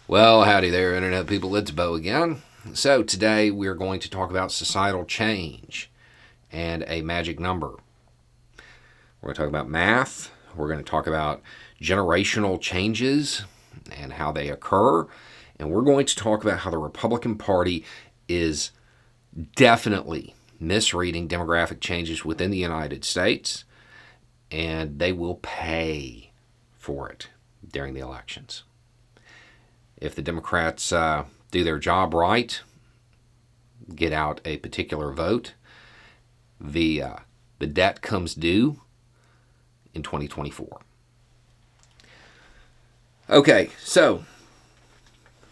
Well, howdy there, Internet people. It's Bo again. So, today we're going to talk about societal change and a magic number. We're going to talk about math. We're going to talk about generational changes and how they occur. And we're going to talk about how the Republican Party is definitely misreading demographic changes within the United States, and they will pay for it during the elections. If the Democrats do their job right, get out a particular vote, the debt comes due in 2024. Okay, so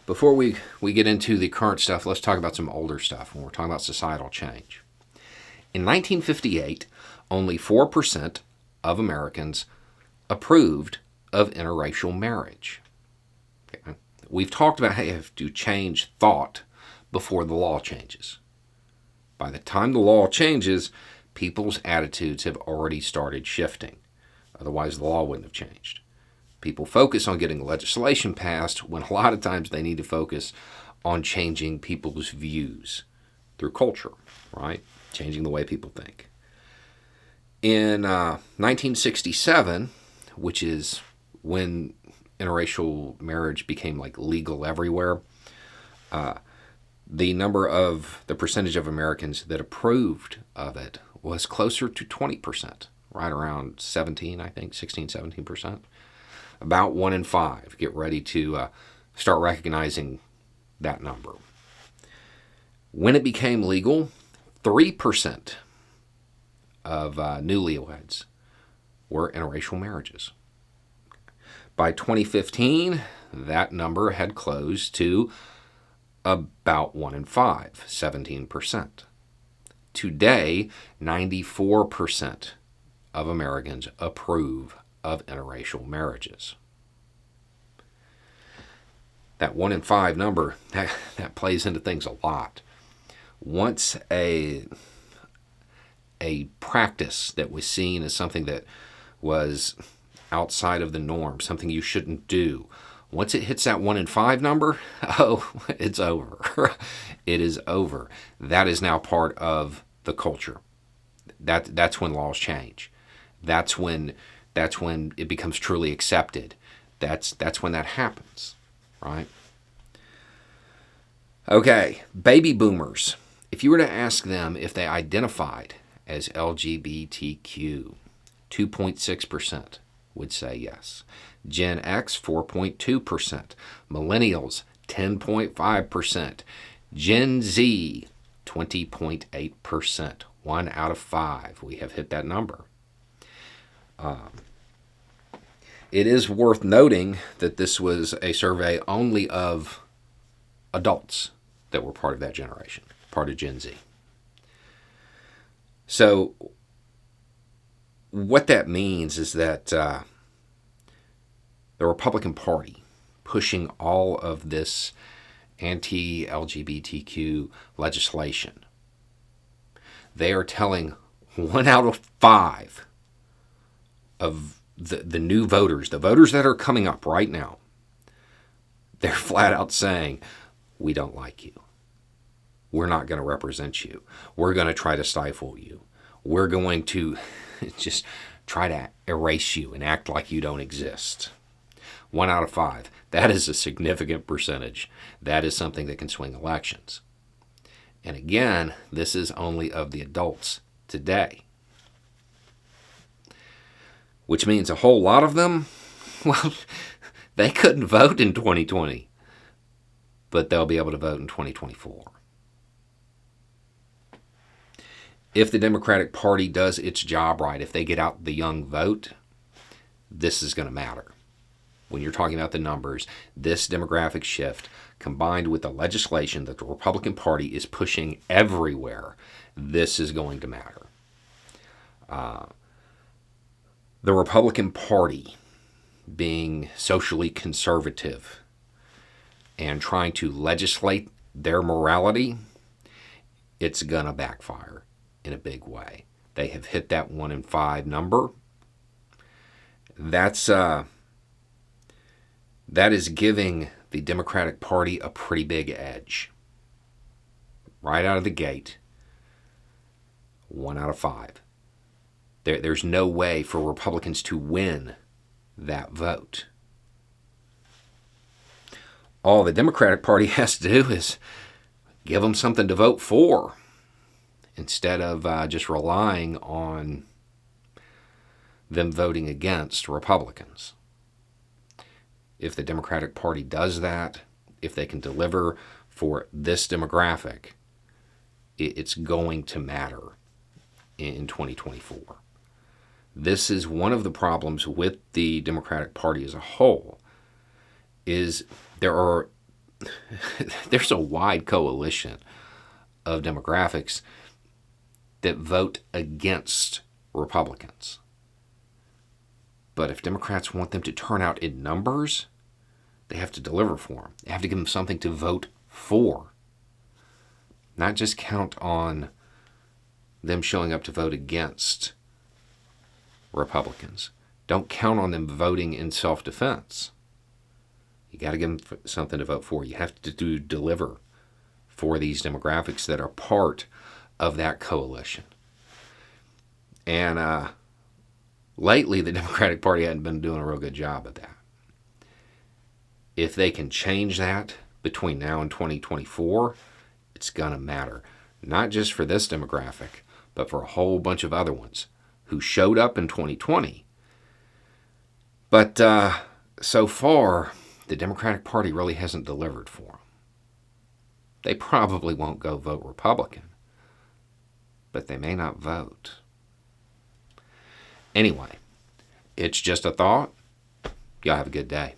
before we get into the current stuff, let's talk about some older stuff when we're talking about societal change. In 1958, only 4% of Americans approved of interracial marriage. Okay. We've talked about how you have to change thought before the law changes. By the time the law changes, people's attitudes have already started shifting. Otherwise, the law wouldn't have changed. People focus on getting legislation passed when a lot of times they need to focus on changing people's views through culture, right? Changing the way people think. In 1967, which is when interracial marriage became like legal everywhere, the percentage of Americans that approved of it was closer to 20%, right around 17, I think, 16, 17%. About 1 in 5. Get ready to start recognizing that number. When it became legal, 3% of newlyweds were interracial marriages. By 2015, that number had closed to about 1 in 5, 17%. Today, 94% of Americans approve of interracial marriages. That 1 in 5 number, that plays into things a lot. Once a practice that was seen as something that was outside of the norm, something you shouldn't do, once it hits that 1 in 5 number, it's over. It is over. That is now part of the culture. That's when laws change. That's when it becomes truly accepted. That's when that happens, right? Okay, baby boomers. If you were to ask them if they identified as LGBTQ, 2.6% would say yes. Gen X, 4.2%. Millennials, 10.5%. Gen Z, 20.8%. 1 out of 5. We have hit that number. It is worth noting that this was a survey only of adults that were part of that generation, part of Gen Z. So what that means is that the Republican Party pushing all of this anti-LGBTQ legislation, they are telling 1 out of 5 of the new voters, the voters that are coming up right now, they're flat out saying, we don't like you. We're not going to represent you. We're going to try to stifle you. We're going to just try to erase you and act like you don't exist. 1 out of 5. That is a significant percentage. That is something that can swing elections. And again, this is only of the adults today. Which means a whole lot of them, well, they couldn't vote in 2020, but they'll be able to vote in 2024. If the Democratic Party does its job right, if they get out the young vote, this is going to matter. When you're talking about the numbers, this demographic shift combined with the legislation that the Republican Party is pushing everywhere, this is going to matter. The Republican Party being socially conservative and trying to legislate their morality, it's going to backfire in a big way. They have hit that 1 in 5 number. That is giving the Democratic Party a pretty big edge. Right out of the gate, 1 out of 5. There's no way for Republicans to win that vote. All the Democratic Party has to do is give them something to vote for instead of just relying on them voting against Republicans. If the Democratic Party does that, if they can deliver for this demographic, it's going to matter in 2024. This is one of the problems with the Democratic Party as a whole, is there's a wide coalition of demographics that vote against Republicans. But if Democrats want them to turn out in numbers, they have to deliver for them. They have to give them something to vote for. Not just count on them showing up to vote against Republicans. Don't count on them voting in self-defense. You got to give them something to vote for. You have to deliver for these demographics that are part of that coalition. And lately, the Democratic Party hadn't been doing a real good job of that. If they can change that between now and 2024, it's going to matter. Not just for this demographic, but for a whole bunch of other ones who showed up in 2020. But so far, the Democratic Party really hasn't delivered for them. They probably won't go vote Republican, but they may not vote. Anyway, it's just a thought. Y'all have a good day.